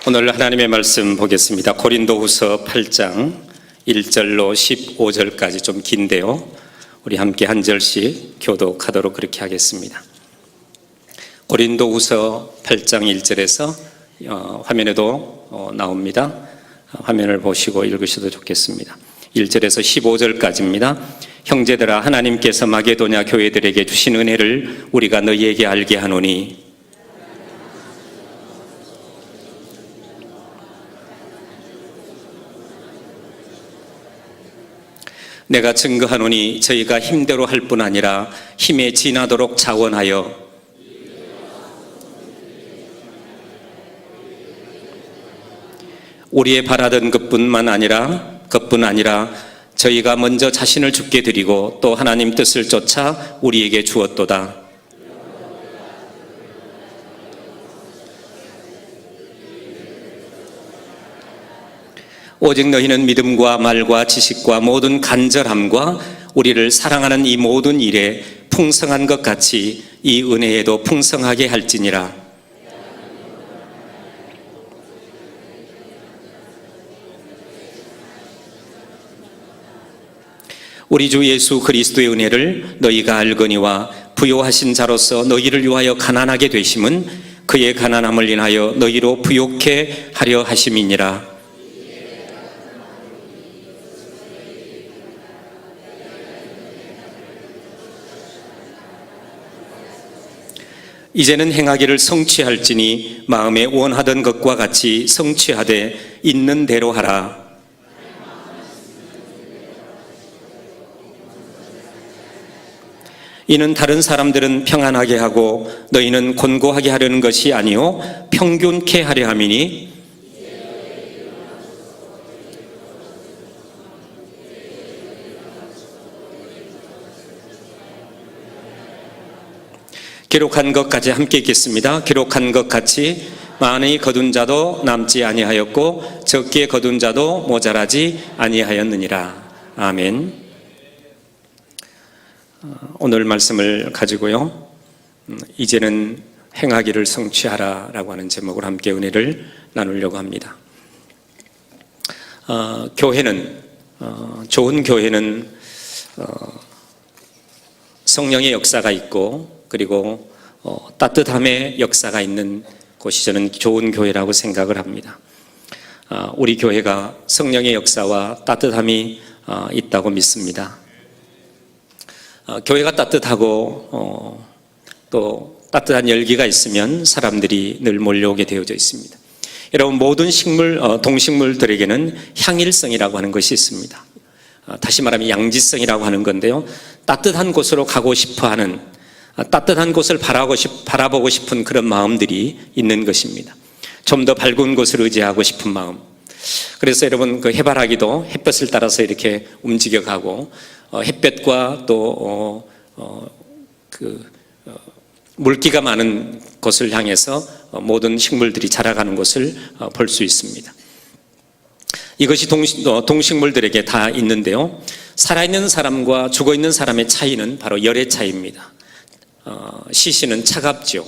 오늘 하나님의 말씀 보겠습니다. 고린도후서 8장 1절로 15절까지 좀 긴데요. 우리 함께 한 절씩 교독하도록 그렇게 하겠습니다. 고린도후서 8장 1절에서 화면에도 나옵니다. 화면을 보시고 읽으셔도 좋겠습니다. 1절에서 15절까지입니다. 형제들아, 하나님께서 마게도냐 교회들에게 주신 은혜를 우리가 너희에게 알게 하노니 내가 증거하노니 저희가 힘대로 할 뿐 아니라 힘에 지나도록 자원하여 우리의 바라던 것뿐 아니라 저희가 먼저 자신을 죽게 드리고 또 하나님 뜻을 쫓아 우리에게 주었도다. 오직 너희는 믿음과 말과 지식과 모든 간절함과 우리를 사랑하는 이 모든 일에 풍성한 것 같이 이 은혜에도 풍성하게 할지니라. 우리 주 예수 그리스도의 은혜를 너희가 알거니와 부요하신 자로서 너희를 위하여 가난하게 되심은 그의 가난함을 인하여 너희로 부요케 하려 하심이니라. 이제는 행하기를 성취할지니 마음에 원하던 것과 같이 성취하되 있는 대로 하라. 이는 다른 사람들은 평안하게 하고 너희는 곤고하게 하려는 것이 아니요 평균케 하려 함이니 기록한 것까지 함께 읽겠습니다. 기록한 것 같이 많이 거둔 자도 남지 아니하였고 적게 거둔 자도 모자라지 아니하였느니라. 아멘. 오늘 말씀을 가지고요, 이제는 행하기를 성취하라 라고 하는 제목으로 함께 은혜를 나누려고 합니다. 좋은 교회는 성령의 역사가 있고 그리고 따뜻함의 역사가 있는 곳이 저는 좋은 교회라고 생각을 합니다. 우리 교회가 성령의 역사와 따뜻함이 있다고 믿습니다. 교회가 따뜻하고 또 따뜻한 열기가 있으면 사람들이 늘 몰려오게 되어져 있습니다. 여러분, 모든 동식물들에게는 향일성이라고 하는 것이 있습니다. 다시 말하면 양지성이라고 하는 건데요, 따뜻한 곳으로 가고 싶어하는, 따뜻한 곳을 바라보고 싶은 그런 마음들이 있는 것입니다. 좀 더 밝은 곳을 의지하고 싶은 마음. 그래서 여러분, 그 해바라기도 햇볕을 따라서 이렇게 움직여가고 햇볕과 또 물기가 많은 곳을 향해서 모든 식물들이 자라가는 것을 볼 수 있습니다. 이것이 동식물들에게 다 있는데요, 살아있는 사람과 죽어있는 사람의 차이는 바로 열의 차이입니다. 시신은 차갑죠.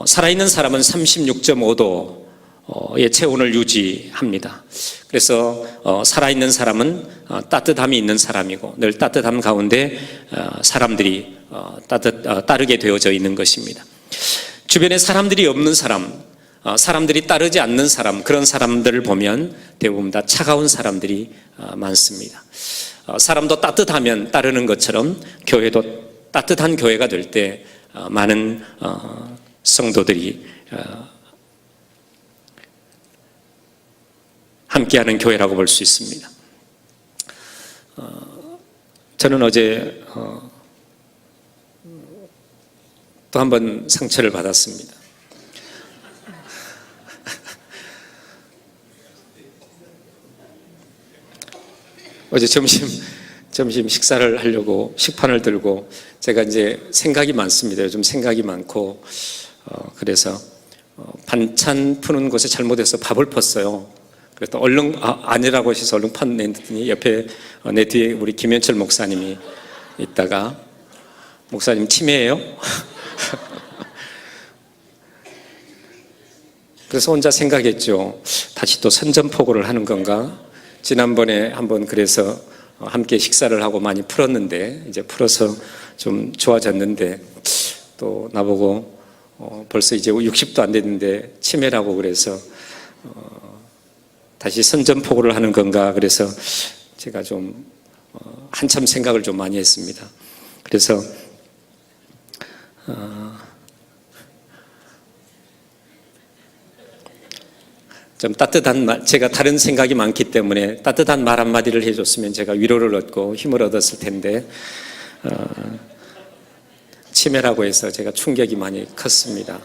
살아있는 사람은 36.5도의 체온을 유지합니다. 그래서 살아있는 사람은 따뜻함이 있는 사람이고 늘 따뜻함 가운데 사람들이 따르게 되어져 있는 것입니다. 주변에 사람들이 없는 사람, 사람들이 따르지 않는 사람, 그런 사람들을 보면 대부분 다 차가운 사람들이 많습니다. 사람도 따뜻하면 따르는 것처럼 교회도 따뜻한 교회가 될 때 많은 성도들이 함께하는 교회라고 볼 수 있습니다. 저는 어제 또 한 번 상처를 받았습니다. 어제 점심 식사를 하려고 식판을 들고, 제가 이제 생각이 많습니다. 요즘 생각이 많고 그래서 반찬 푸는 곳에 잘못해서 밥을 폈어요. 그래서 얼른 아니라고 하셔서 얼른 판냈더니 옆에 내 뒤에 우리 김현철 목사님이 있다가, 목사님 치매예요? 그래서 혼자 생각했죠. 다시 또 선전포고를 하는 건가? 지난번에 한번 그래서 함께 식사를 하고 많이 풀었는데, 이제 풀어서 좀 좋아졌는데, 또 나보고 벌써 이제 60도 안 됐는데 치매라고 그래서 다시 선전포고를 하는 건가? 그래서 제가 좀 한참 생각을 좀 많이 했습니다. 그래서 좀 따뜻한 말, 제가 다른 생각이 많기 때문에 따뜻한 말 한마디를 해줬으면 제가 위로를 얻고 힘을 얻었을 텐데 치매라고 해서 제가 충격이 많이 컸습니다.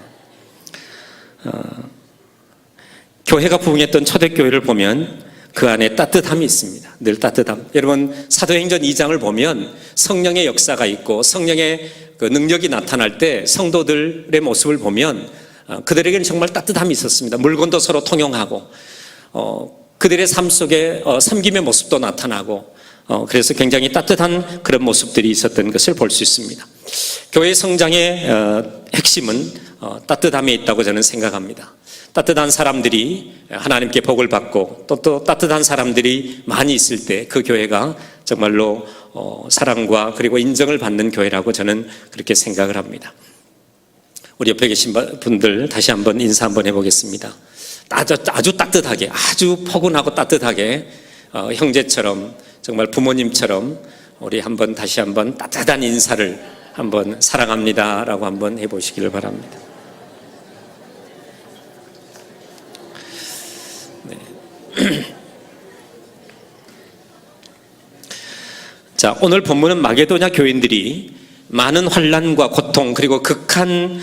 교회가 부흥했던 초대교회를 보면 그 안에 따뜻함이 있습니다. 늘 따뜻함. 여러분 사도행전 2장을 보면 성령의 역사가 있고 성령의 그 능력이 나타날 때 성도들의 모습을 보면 그들에게는 정말 따뜻함이 있었습니다. 물건도 서로 통용하고 그들의 삶 속에 섬김의 모습도 나타나고 그래서 굉장히 따뜻한 그런 모습들이 있었던 것을 볼 수 있습니다. 교회 성장의 핵심은 따뜻함에 있다고 저는 생각합니다. 따뜻한 사람들이 하나님께 복을 받고 또 따뜻한 사람들이 많이 있을 때 그 교회가 정말로 사랑과 그리고 인정을 받는 교회라고 저는 그렇게 생각을 합니다. 우리 옆에 계신 분들 다시 한번 인사 한번 해보겠습니다. 아주 따뜻하게, 아주 포근하고 따뜻하게 형제처럼 정말 부모님처럼 우리 다시 한번 따뜻한 인사를 한번 사랑합니다라고 한번 해보시기를 바랍니다. 네. 자, 오늘 본문은 마게도냐 교인들이 많은 환난과 고통 그리고 극한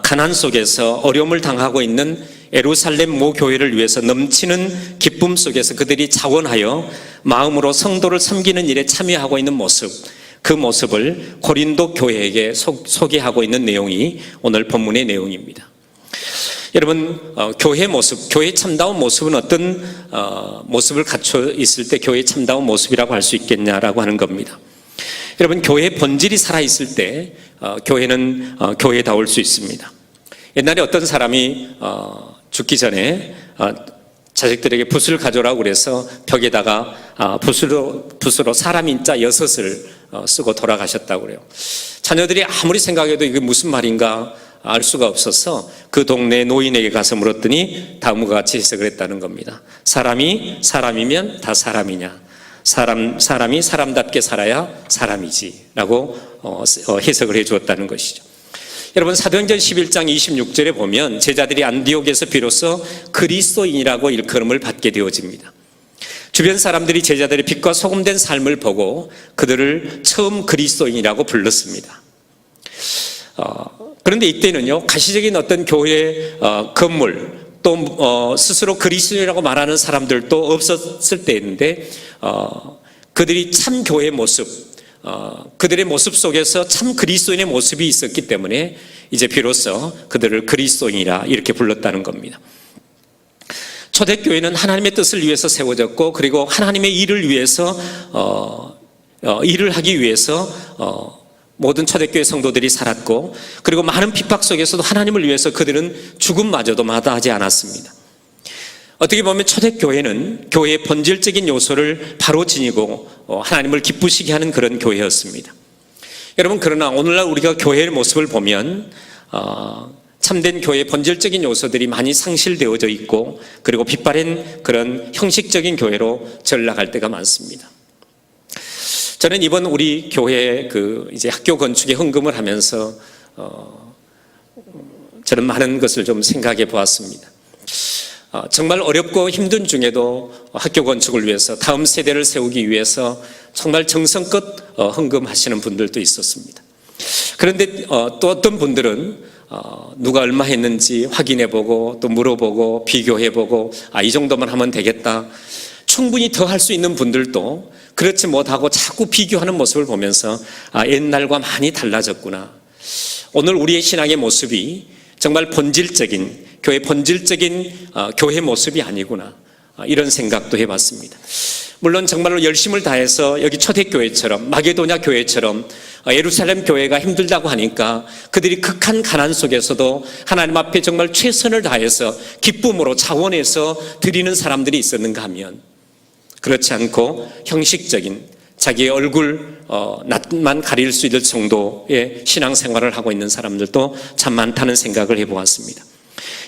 가난 속에서 어려움을 당하고 있는 예루살렘 모 교회를 위해서 넘치는 기쁨 속에서 그들이 자원하여 마음으로 성도를 섬기는 일에 참여하고 있는 모습, 그 모습을 고린도 교회에게 소개하고 있는 내용이 오늘 본문의 내용입니다. 여러분 교회 모습, 교회 참다운 모습은 어떤 모습을 갖춰 있을 때 교회 참다운 모습이라고 할 수 있겠냐라고 하는 겁니다. 여러분 교회의 본질이 살아있을 때 교회는 교회다울 수 있습니다. 옛날에 어떤 사람이 죽기 전에 자식들에게 붓을 가져오라고 그래서 벽에다가 붓으로 사람 인자 6을 쓰고 돌아가셨다고 그래요. 자녀들이 아무리 생각해도 이게 무슨 말인가 알 수가 없어서 그 동네 노인에게 가서 물었더니 다음과 같이 해석을 했다는 겁니다. 사람이 사람이면 다 사람이냐? 사람이 사람답게 살아야 사람이지 라고 해석을 해 주었다는 것이죠. 여러분 사도행전 11장 26절에 보면 제자들이 안디옥에서 비로소 그리스도인이라고 일컬음을 받게 되어집니다. 주변 사람들이 제자들의 빛과 소금된 삶을 보고 그들을 처음 그리스도인이라고 불렀습니다. 그런데 이때는요 가시적인 어떤 교회 건물 또 스스로 그리스도인이라고 말하는 사람들도 없었을 때인데 그들이 참 교회의 모습, 그들의 모습 속에서 참 그리스도인의 모습이 있었기 때문에 이제 비로소 그들을 그리스도인이라 이렇게 불렀다는 겁니다. 초대교회는 하나님의 뜻을 위해서 세워졌고 그리고 하나님의 일을 위해서 일을 하기 위해서 모든 초대교회 성도들이 살았고 그리고 많은 핍박 속에서도 하나님을 위해서 그들은 죽음마저도 마다하지 않았습니다. 어떻게 보면 초대교회는 교회의 본질적인 요소를 바로 지니고 하나님을 기쁘시게 하는 그런 교회였습니다. 여러분 그러나 오늘날 우리가 교회의 모습을 보면 참된 교회의 본질적인 요소들이 많이 상실되어져 있고 그리고 빛바랜 그런 형식적인 교회로 전락할 때가 많습니다. 저는 이번 우리 교회 이제 학교 건축에 헌금을 하면서 저는 많은 것을 좀 생각해 보았습니다. 정말 어렵고 힘든 중에도 학교 건축을 위해서 다음 세대를 세우기 위해서 정말 정성껏 헌금하시는 분들도 있었습니다. 그런데 또 어떤 분들은 누가 얼마 했는지 확인해 보고 또 물어보고 비교해 보고 이 정도만 하면 되겠다. 충분히 더 할 수 있는 분들도 그렇지 못하고 자꾸 비교하는 모습을 보면서 옛날과 많이 달라졌구나. 오늘 우리의 신앙의 모습이 정말 본질적인 교회 본질적인 교회 모습이 아니구나. 이런 생각도 해봤습니다. 물론 정말로 열심을 다해서 여기 초대교회처럼 마게도냐 교회처럼 예루살렘 교회가 힘들다고 하니까 그들이 극한 가난 속에서도 하나님 앞에 정말 최선을 다해서 기쁨으로 차원에서 드리는 사람들이 있었는가 하면 그렇지 않고 형식적인 자기의 얼굴만 가릴 수 있을 정도의 신앙생활을 하고 있는 사람들도 참 많다는 생각을 해보았습니다.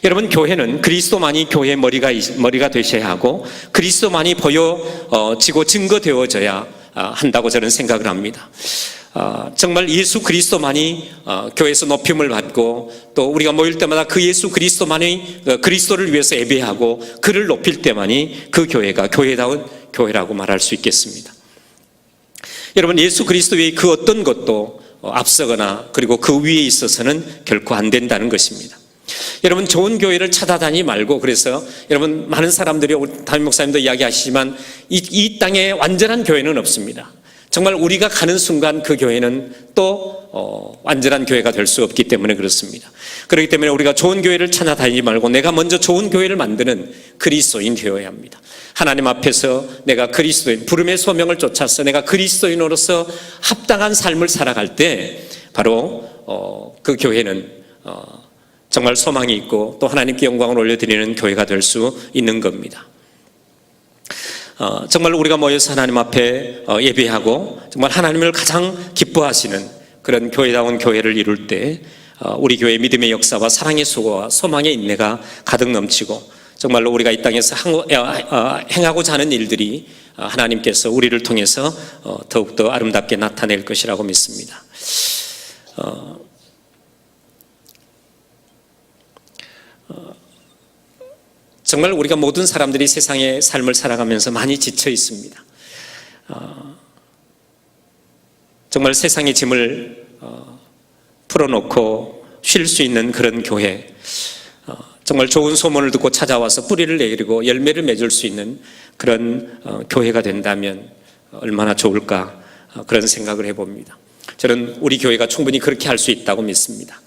여러분, 교회는 그리스도만이 교회의 머리가 되셔야 하고 그리스도만이 보여지고 증거되어져야 한다고 저는 생각을 합니다. 정말 예수 그리스도만이 교회에서 높임을 받고 또 우리가 모일 때마다 그 예수 그리스도만이 그리스도를 위해서 예배하고 그를 높일 때만이 그 교회가 교회다운 교회라고 말할 수 있겠습니다. 여러분, 예수 그리스도 외에 그 어떤 것도 앞서거나 그리고 그 위에 있어서는 결코 안 된다는 것입니다. 여러분, 좋은 교회를 찾아다니지 말고, 그래서 여러분, 많은 사람들이 담임 목사님도 이야기하시지만 이 땅에 완전한 교회는 없습니다. 정말 우리가 가는 순간 그 교회는 또 완전한 교회가 될 수 없기 때문에 그렇습니다. 그렇기 때문에 우리가 좋은 교회를 찾아다니지 말고 내가 먼저 좋은 교회를 만드는 그리스도인 되어야 합니다. 하나님 앞에서 내가 그리스도인, 부름의 소명을 쫓아서 내가 그리스도인으로서 합당한 삶을 살아갈 때 바로 그 교회는 정말 소망이 있고 또 하나님께 영광을 올려드리는 교회가 될 수 있는 겁니다. 정말 우리가 모여서 하나님 앞에 예배하고 정말 하나님을 가장 기뻐하시는 그런 교회다운 교회를 이룰 때 우리 교회의 믿음의 역사와 사랑의 수고와 소망의 인내가 가득 넘치고 정말로 우리가 이 땅에서 행하고자 하는 일들이 하나님께서 우리를 통해서 더욱더 아름답게 나타낼 것이라고 믿습니다. 정말 우리가 모든 사람들이 세상의 삶을 살아가면서 많이 지쳐 있습니다. 정말 세상의 짐을 풀어놓고 쉴 수 있는 그런 교회, 정말 좋은 소문을 듣고 찾아와서 뿌리를 내리고 열매를 맺을 수 있는 그런 교회가 된다면 얼마나 좋을까, 그런 생각을 해봅니다. 저는 우리 교회가 충분히 그렇게 할 수 있다고 믿습니다.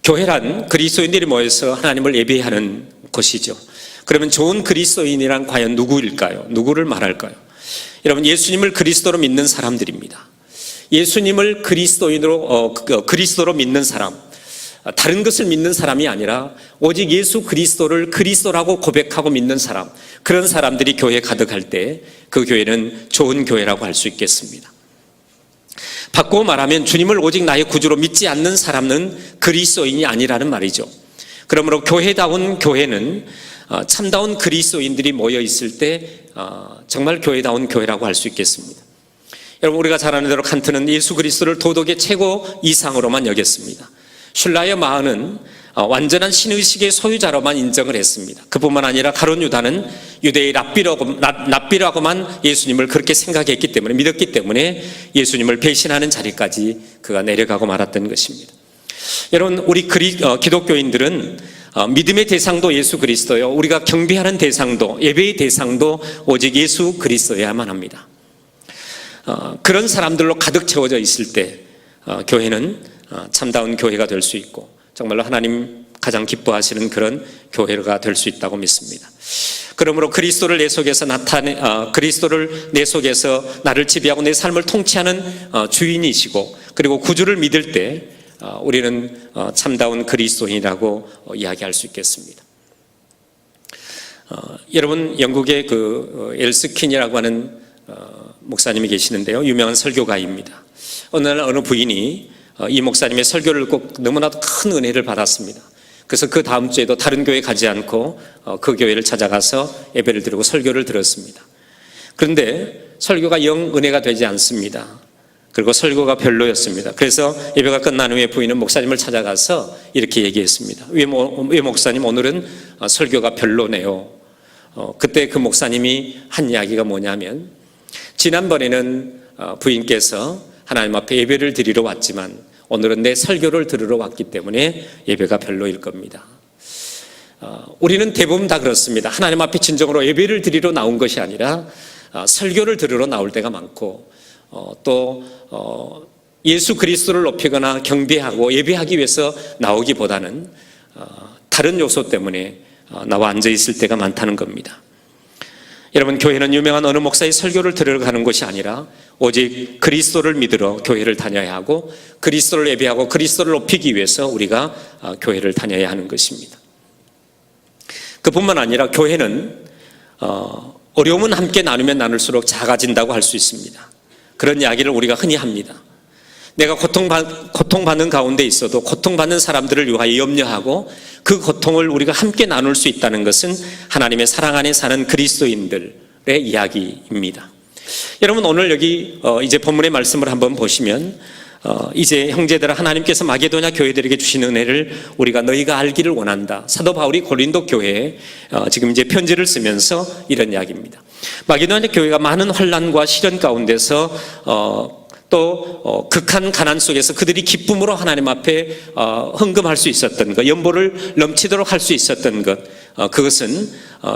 교회란 그리스도인들이 모여서 하나님을 예배하는 곳이죠. 그러면 좋은 그리스도인이란 과연 누구일까요? 누구를 말할까요? 여러분, 예수님을 그리스도로 믿는 사람들입니다. 예수님을 그리스도로 믿는 사람, 다른 것을 믿는 사람이 아니라 오직 예수 그리스도를 그리스도라고 고백하고 믿는 사람, 그런 사람들이 교회에 가득할 때 그 교회는 좋은 교회라고 할 수 있겠습니다. 바꾸어 말하면 주님을 오직 나의 구주로 믿지 않는 사람은 그리스도인이 아니라는 말이죠. 그러므로 교회다운 교회는 참다운 그리스도인들이 모여 있을 때 정말 교회다운 교회라고 할 수 있겠습니다. 여러분, 우리가 잘 아는 대로 칸트는 예수 그리스도를 도덕의 최고 이상으로만 여겼습니다. 슐라이어 마흔은 완전한 신의식의 소유자로만 인정을 했습니다. 그뿐만 아니라 가룟 유다는 유대의 랍비라고만 예수님을 그렇게 생각했기 때문에, 믿었기 때문에 예수님을 배신하는 자리까지 그가 내려가고 말았던 것입니다. 여러분, 우리 기독교인들은 믿음의 대상도 예수 그리스도요, 우리가 경배하는 대상도, 예배의 대상도 오직 예수 그리스도여야만 합니다. 그런 사람들로 가득 채워져 있을 때 교회는 참다운 교회가 될 수 있고 정말로 하나님 가장 기뻐하시는 그런 교회가 될 수 있다고 믿습니다. 그러므로 그리스도를 내 속에서 나를 지배하고 내 삶을 통치하는 주인이시고 그리고 구주를 믿을 때 우리는 참다운 그리스도인이라고 이야기할 수 있겠습니다. 여러분, 영국의 그 엘스킨이라고 하는 목사님이 계시는데요, 유명한 설교가입니다. 어느 날 어느 부인이 이 목사님의 설교를 꼭 너무나도 큰 은혜를 받았습니다. 그래서 그 다음 주에도 다른 교회 가지 않고 그 교회를 찾아가서 예배를 드리고 설교를 들었습니다. 그런데 설교가 영 은혜가 되지 않습니다. 그리고 설교가 별로였습니다. 그래서 예배가 끝난 후에 부인은 목사님을 찾아가서 이렇게 얘기했습니다. 왜 목사님, 오늘은 설교가 별로네요. 그때 그 목사님이 한 이야기가 뭐냐면, 지난번에는 부인께서 하나님 앞에 예배를 드리러 왔지만 오늘은 내 설교를 들으러 왔기 때문에 예배가 별로일 겁니다. 우리는 대부분 다 그렇습니다. 하나님 앞에 진정으로 예배를 드리러 나온 것이 아니라 설교를 들으러 나올 때가 많고 또 예수 그리스도를 높이거나 경배하고 예배하기 위해서 나오기보다는 다른 요소 때문에 나와 앉아 있을 때가 많다는 겁니다. 여러분, 교회는 유명한 어느 목사의 설교를 들으러 가는 것이 아니라 오직 그리스도를 믿으러 교회를 다녀야 하고, 그리스도를 예배하고 그리스도를 높이기 위해서 우리가 교회를 다녀야 하는 것입니다. 그뿐만 아니라 교회는 어려움은 함께 나누면 나눌수록 작아진다고 할 수 있습니다. 그런 이야기를 우리가 흔히 합니다. 내가 고통받는 가운데 있어도 고통받는 사람들을 위하여 염려하고 그 고통을 우리가 함께 나눌 수 있다는 것은 하나님의 사랑 안에 사는 그리스도인들의 이야기입니다. 여러분, 오늘 여기 이제 본문의 말씀을 한번 보시면 이제 형제들아, 하나님께서 마게도냐 교회들에게 주신 은혜를 우리가 너희가 알기를 원한다. 사도 바울이 고린도 교회에 지금 이제 편지를 쓰면서 이런 이야기입니다. 마게도냐 교회가 많은 환난과 시련 가운데서 또 극한 가난 속에서 그들이 기쁨으로 하나님 앞에 헌금할 수 있었던 것, 연보를 넘치도록 할 수 있었던 것, 그것은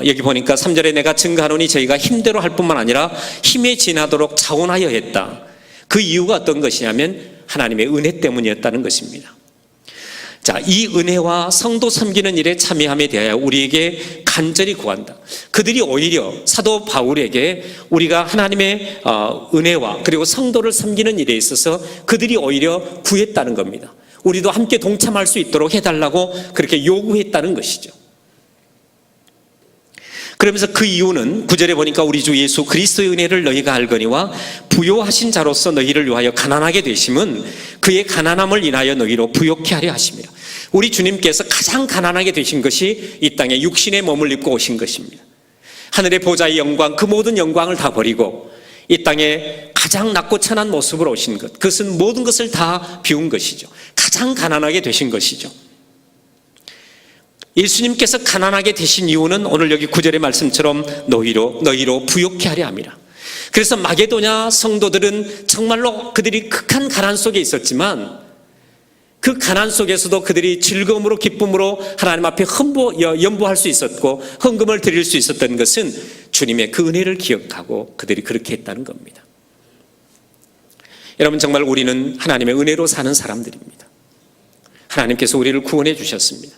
여기 보니까 3절에 내가 증가하노니 저희가 힘대로 할 뿐만 아니라 힘에 지나도록 자원하여 했다. 그 이유가 어떤 것이냐면 하나님의 은혜 때문이었다는 것입니다. 자, 이 은혜와 성도 섬기는 일에 참여함에 대하여 우리에게 간절히 구한다. 그들이 오히려 사도 바울에게 우리가 하나님의 은혜와 그리고 성도를 섬기는 일에 있어서 그들이 오히려 구했다는 겁니다. 우리도 함께 동참할 수 있도록 해달라고 그렇게 요구했다는 것이죠. 그러면서 그 이유는 9절에 보니까 우리 주 예수 그리스도의 은혜를 너희가 알거니와 부요하신 자로서 너희를 위하여 가난하게 되심은 그의 가난함을 인하여 너희로 부요케 하려 하심이라. 우리 주님께서 가장 가난하게 되신 것이 이 땅에 육신의 몸을 입고 오신 것입니다. 하늘의 보좌의 영광, 그 모든 영광을 다 버리고 이 땅에 가장 낮고 천한 모습으로 오신 것, 그것은 모든 것을 다 비운 것이죠. 가장 가난하게 되신 것이죠. 예수님께서 가난하게 되신 이유는 오늘 여기 9절의 말씀처럼 너희로 부요케 하려 함이라. 그래서 마게도냐 성도들은 정말로 그들이 극한 가난 속에 있었지만 그 가난 속에서도 그들이 즐거움으로 기쁨으로 하나님 앞에 연보할 수 있었고 헌금을 드릴 수 있었던 것은 주님의 그 은혜를 기억하고 그들이 그렇게 했다는 겁니다. 여러분, 정말 우리는 하나님의 은혜로 사는 사람들입니다. 하나님께서 우리를 구원해 주셨습니다.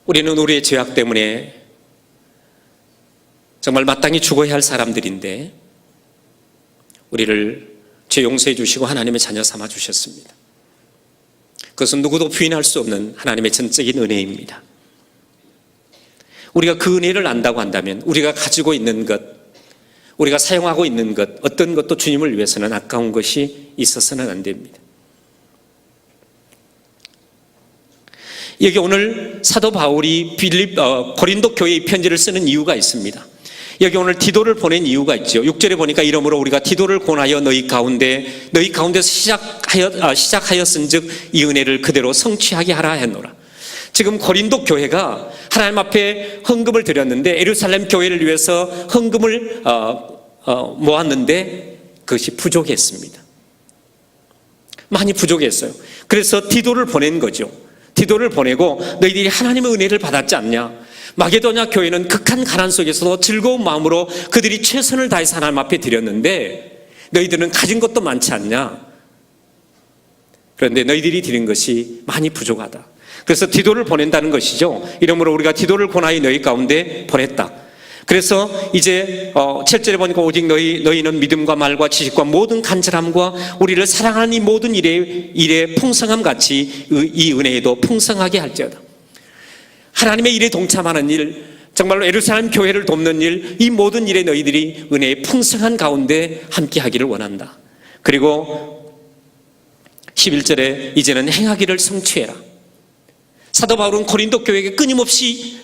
우리는 우리의 죄악 때문에 정말 마땅히 죽어야 할 사람들인데 우리를 죄 용서해 주시고 하나님의 자녀 삼아 주셨습니다. 그것은 누구도 부인할 수 없는 하나님의 전적인 은혜입니다. 우리가 그 은혜를 안다고 한다면 우리가 가지고 있는 것, 우리가 사용하고 있는 것, 어떤 것도 주님을 위해서는 아까운 것이 있어서는 안 됩니다. 여기 오늘 사도 바울이 고린도 교회의 편지를 쓰는 이유가 있습니다. 여기 오늘 디도를 보낸 이유가 있죠. 6절에 보니까 이러므로 우리가 디도를 권하여 너희 가운데서 시작하였은즉 이 은혜를 그대로 성취하게 하라 했노라. 지금 고린도 교회가 하나님 앞에 헌금을 드렸는데 예루살렘 교회를 위해서 헌금을 모았는데 그것이 부족했습니다. 많이 부족했어요. 그래서 디도를 보낸 거죠. 디도를 보내고 너희들이 하나님의 은혜를 받았지 않냐? 마게도냐 교회는 극한 가난 속에서도 즐거운 마음으로 그들이 최선을 다해서 하나님 앞에 드렸는데 너희들은 가진 것도 많지 않냐? 그런데 너희들이 드린 것이 많이 부족하다. 그래서 디도를 보낸다는 것이죠. 이러므로 우리가 디도를 권하여 너희 가운데 보냈다. 그래서 이제 7절에 보니까 오직 너희는 믿음과 말과 지식과 모든 간절함과 우리를 사랑하는 이 모든 일에 풍성함 같이 이 은혜에도 풍성하게 할지어다. 하나님의 일에 동참하는 일, 정말로 예루살렘 교회를 돕는 일, 이 모든 일에 너희들이 은혜의 풍성한 가운데 함께 하기를 원한다. 그리고 11절에 이제는 행하기를 성취해라. 사도 바울은 고린도 교회에게 끊임없이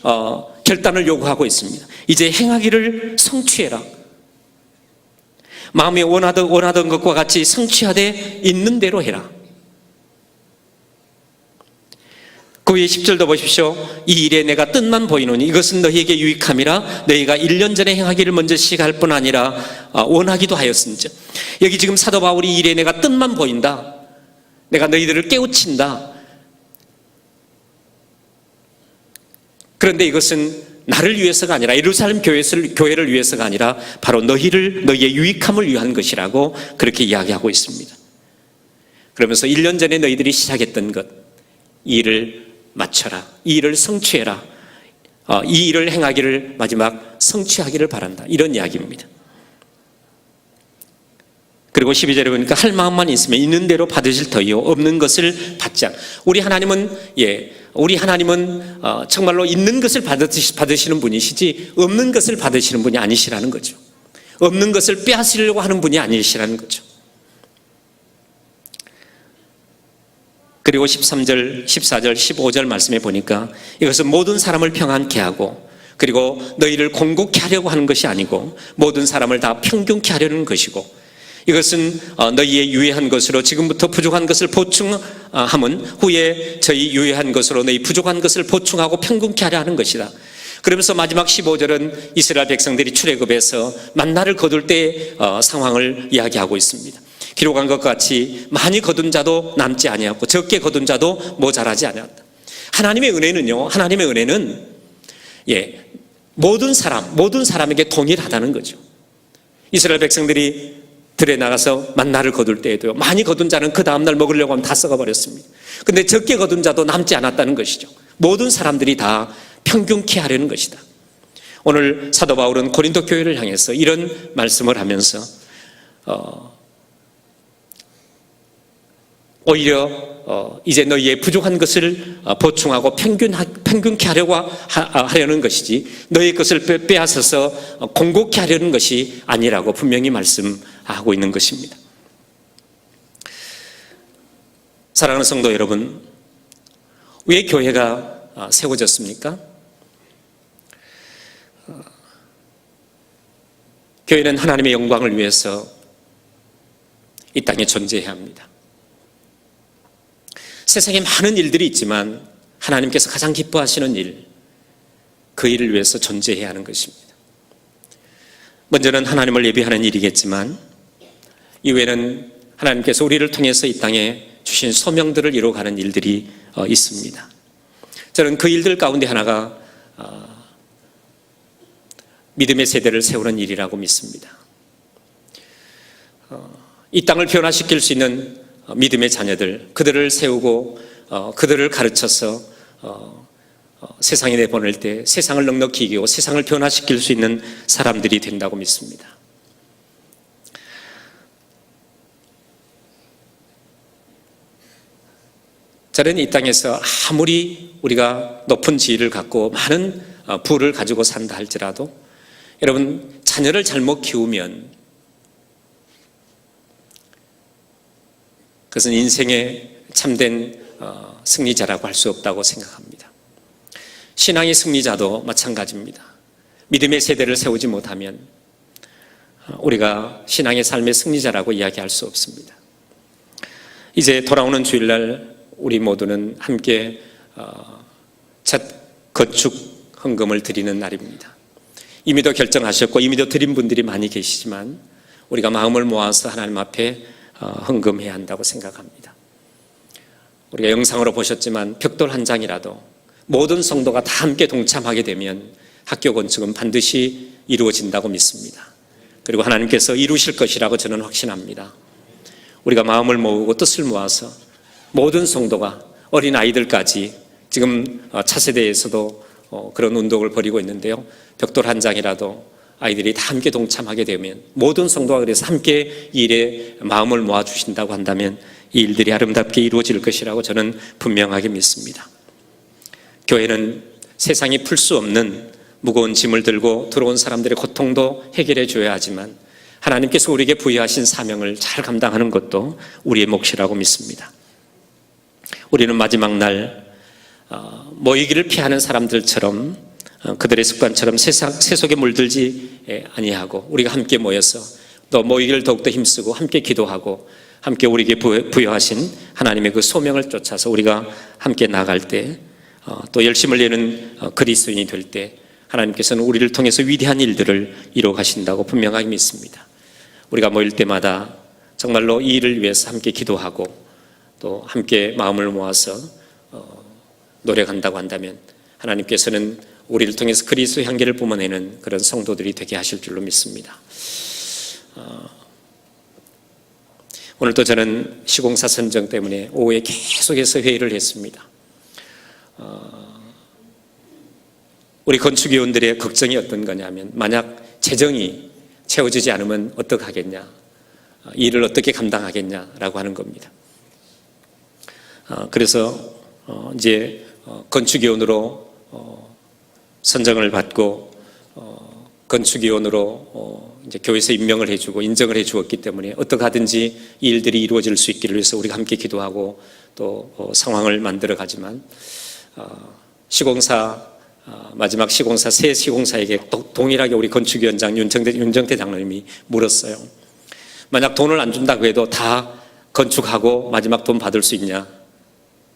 결단을 요구하고 있습니다. 이제 행하기를 성취해라. 마음에 원하던 것과 같이 성취하되 있는 대로 해라. 그 위에 10절도 보십시오. 이 일에 내가 뜻만 보이노니 이것은 너희에게 유익함이라 너희가 1년 전에 행하기를 먼저 시작할 뿐 아니라 원하기도 하였은즉. 여기 지금 사도 바울이 이 일에 내가 뜻만 보인다. 내가 너희들을 깨우친다. 그런데 이것은 나를 위해서가 아니라 예루살렘 교회를 위해서가 아니라 바로 너희의 유익함을 위한 것이라고 그렇게 이야기하고 있습니다. 그러면서 1년 전에 너희들이 시작했던 것, 이 일을 마쳐라. 이 일을 성취해라. 이 일을 행하기를 마지막 성취하기를 바란다. 이런 이야기입니다. 그리고 12절에 보니까 할 마음만 있으면 있는 대로 받으실 터이요 없는 것을 받지 않. 우리 하나님은 정말로 있는 것을 받으시는 분이시지 없는 것을 받으시는 분이 아니시라는 거죠. 없는 것을 빼앗으려고 하는 분이 아니시라는 거죠. 그리고 13절, 14절, 15절 말씀에 보니까 이것은 모든 사람을 평안케 하고 그리고 너희를 공고케 하려고 하는 것이 아니고 모든 사람을 다 평균케 하려는 것이고 이것은 너희의 유해한 것으로 지금부터 부족한 것을 보충함은 후에 저희 유해한 것으로 너희 부족한 것을 보충하고 평균케 하려 하는 것이다. 그러면서 마지막 15절은 이스라엘 백성들이 출애굽에서 만나를 거둘 때의 상황을 이야기하고 있습니다. 기록한 것 같이 많이 거둔 자도 남지 아니하고 적게 거둔 자도 모자라지 아니하다. 하나님의 은혜는 모든 사람에게 동일하다는 거죠. 이스라엘 백성들이 들에 나가서 만나를 거둘 때에도요, 많이 거둔 자는 그 다음날 먹으려고 하면 다 썩어버렸습니다. 근데 적게 거둔 자도 남지 않았다는 것이죠. 모든 사람들이 다 평균케 하려는 것이다. 오늘 사도 바울은 고린도 교회를 향해서 이런 말씀을 하면서 오히려 이제 너희의 부족한 것을 보충하고 평균케 하려는 것이지 너희 것을 빼앗아서 공고케 하려는 것이 아니라고 분명히 말씀하고 있는 것입니다. 사랑하는 성도 여러분, 왜 교회가 세워졌습니까? 교회는 하나님의 영광을 위해서 이 땅에 존재해야 합니다. 세상에 많은 일들이 있지만 하나님께서 가장 기뻐하시는 일, 그 일을 위해서 존재해야 하는 것입니다. 먼저는 하나님을 예배하는 일이겠지만 이후에는 하나님께서 우리를 통해서 이 땅에 주신 소명들을 이루어가는 일들이 있습니다. 저는 그 일들 가운데 하나가 믿음의 세대를 세우는 일이라고 믿습니다. 이 땅을 변화시킬 수 있는 믿음의 자녀들, 그들을 세우고 그들을 가르쳐서 세상에 내보낼 때 세상을 넉넉히 이기고 세상을 변화시킬 수 있는 사람들이 된다고 믿습니다. 저는 이 땅에서 아무리 우리가 높은 지위를 갖고 많은 부를 가지고 산다 할지라도 여러분, 자녀를 잘못 키우면 그것은 인생의 참된 승리자라고 할 수 없다고 생각합니다. 신앙의 승리자도 마찬가지입니다. 믿음의 세대를 세우지 못하면 우리가 신앙의 삶의 승리자라고 이야기할 수 없습니다. 이제 돌아오는 주일날 우리 모두는 함께 첫 건축 헌금을 드리는 날입니다. 이미도 결정하셨고 이미도 드린 분들이 많이 계시지만 우리가 마음을 모아서 하나님 앞에 헌금해야 한다고 생각합니다. 우리가 영상으로 보셨지만 벽돌 한 장이라도 모든 성도가 다 함께 동참하게 되면 학교 건축은 반드시 이루어진다고 믿습니다. 그리고 하나님께서 이루실 것이라고 저는 확신합니다. 우리가 마음을 모으고 뜻을 모아서 모든 성도가 어린 아이들까지 지금 차세대에서도 그런 운동을 벌이고 있는데요. 벽돌 한 장이라도 아이들이 다 함께 동참하게 되면 모든 성도가 그래서 함께 이 일에 마음을 모아주신다고 한다면 이 일들이 아름답게 이루어질 것이라고 저는 분명하게 믿습니다. 교회는 세상이 풀 수 없는 무거운 짐을 들고 들어온 사람들의 고통도 해결해 줘야 하지만 하나님께서 우리에게 부여하신 사명을 잘 감당하는 것도 우리의 몫이라고 믿습니다. 우리는 마지막 날 모이기를 피하는 사람들처럼 그들의 습관처럼 세속에 물들지 아니하고 우리가 함께 모여서 또 모이기를 더욱더 힘쓰고 함께 기도하고 함께 우리에게 부여하신 하나님의 그 소명을 쫓아서 우리가 함께 나아갈 때 또 열심을 내는 그리스도인이 될 때 하나님께서는 우리를 통해서 위대한 일들을 이루어 가신다고 분명하게 믿습니다. 우리가 모일 때마다 정말로 이 일을 위해서 함께 기도하고 또 함께 마음을 모아서 노력한다고 한다면 하나님께서는 우리를 통해서 그리스도의 향기를 뿜어내는 그런 성도들이 되게 하실 줄로 믿습니다. 오늘도 저는 시공사 선정 때문에 오후에 계속해서 회의를 했습니다. 우리 건축위원들의 걱정이 어떤 거냐면 만약 재정이 채워지지 않으면 어떡하겠냐, 이 일을 어떻게 감당하겠냐라고 하는 겁니다. 그래서 이제 건축위원으로 선정을 받고 건축위원으로 이제 교회에서 임명을 해주고 인정을 해주었기 때문에 어떻게 하든지 이 일들이 이루어질 수 있기를 위해서 우리가 함께 기도하고 또 상황을 만들어 가지만 시공사 마지막 시공사 새 시공사에게 동일하게 우리 건축위원장 윤정태 장로님이 물었어요. 만약 돈을 안 준다고 해도 다 건축하고 마지막 돈 받을 수 있냐?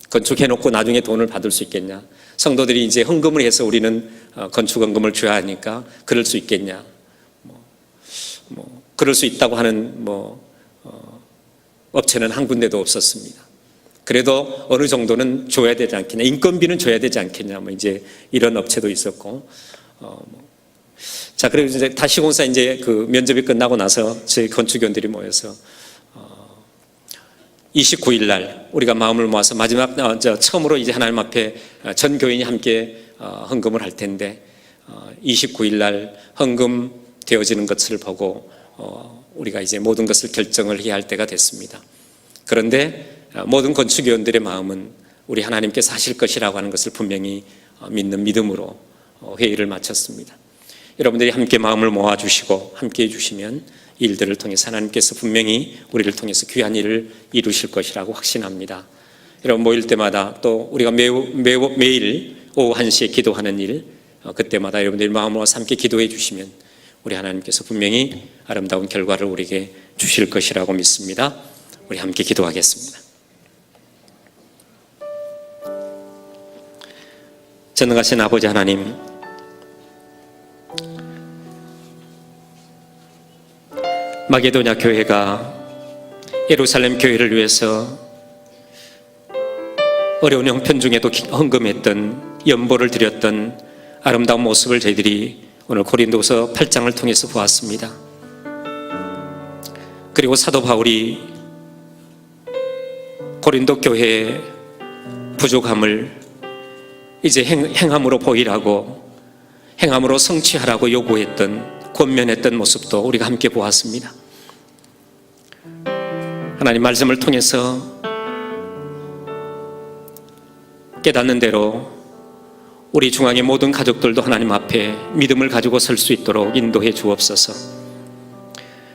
건축해놓고 나중에 돈을 받을 수 있겠냐? 성도들이 이제 헌금을 해서 우리는 건축헌금을 줘야 하니까 그럴 수 있겠냐? 그럴 수 있다고 하는 업체는 한 군데도 없었습니다. 그래도 어느 정도는 줘야 되지 않겠냐? 인건비는 줘야 되지 않겠냐? 이제 이런 업체도 있었고, 자, 그리고 이제 다 시공사 이제 그 면접이 끝나고 나서 저희 건축위원들이 모여서 29일 날 우리가 마음을 모아서 마지막 처음으로 이제 하나님 앞에 전 교인이 함께 헌금을 할 텐데 29일 날 헌금 되어지는 것을 보고 우리가 이제 모든 것을 결정을 해야 할 때가 됐습니다. 그런데 모든 건축위원들의 마음은 우리 하나님께서 하실 것이라고 하는 것을 분명히 믿는 믿음으로 회의를 마쳤습니다. 여러분들이 함께 마음을 모아주시고 함께 해주시면 일들을 통해서 하나님께서 분명히 우리를 통해서 귀한 일을 이루실 것이라고 확신합니다. 여러분 모일 때마다 또 우리가 매일 오후 1시에 기도하는 일, 그때마다 여러분들이 마음을 모아서 함께 기도해 주시면 우리 하나님께서 분명히 아름다운 결과를 우리에게 주실 것이라고 믿습니다. 우리 함께 기도하겠습니다. 전능하신 아버지 하나님, 마게도냐 교회가 예루살렘 교회를 위해서 어려운 형편 중에도 헌금했던, 연보를 드렸던 아름다운 모습을 저희들이 오늘 고린도서 8장을 통해서 보았습니다. 그리고 사도 바울이 고린도 교회의 부족함을 이제 행함으로 보이라고, 행함으로 성취하라고 요구했던, 권면했던 모습도 우리가 함께 보았습니다. 하나님 말씀을 통해서 깨닫는 대로 우리 중앙의 모든 가족들도 하나님 앞에 믿음을 가지고 설 수 있도록 인도해 주옵소서.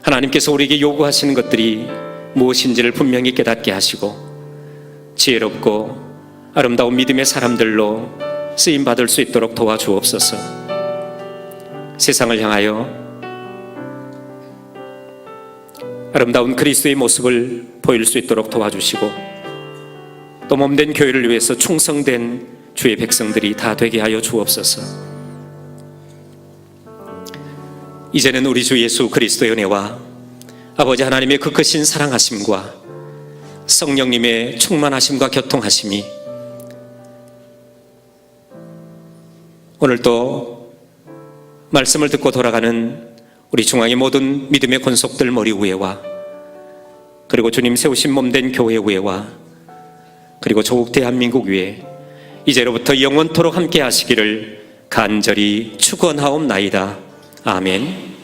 하나님께서 우리에게 요구하시는 것들이 무엇인지를 분명히 깨닫게 하시고 지혜롭고 아름다운 믿음의 사람들로 쓰임받을 수 있도록 도와주옵소서. 세상을 향하여 아름다운 그리스도의 모습을 보일 수 있도록 도와주시고 또 몸된 교회를 위해서 충성된 주의 백성들이 다 되게 하여 주옵소서. 이제는 우리 주 예수 그리스도의 은혜와 아버지 하나님의 그 크신 사랑하심과 성령님의 충만하심과 교통하심이 오늘도 말씀을 듣고 돌아가는 우리 중앙의 모든 믿음의 권속들 머리 위에와 그리고 주님 세우신 몸된 교회 위에와 그리고 조국 대한민국 위에 이제로부터 영원토록 함께 하시기를 간절히 축원하옵나이다. 아멘.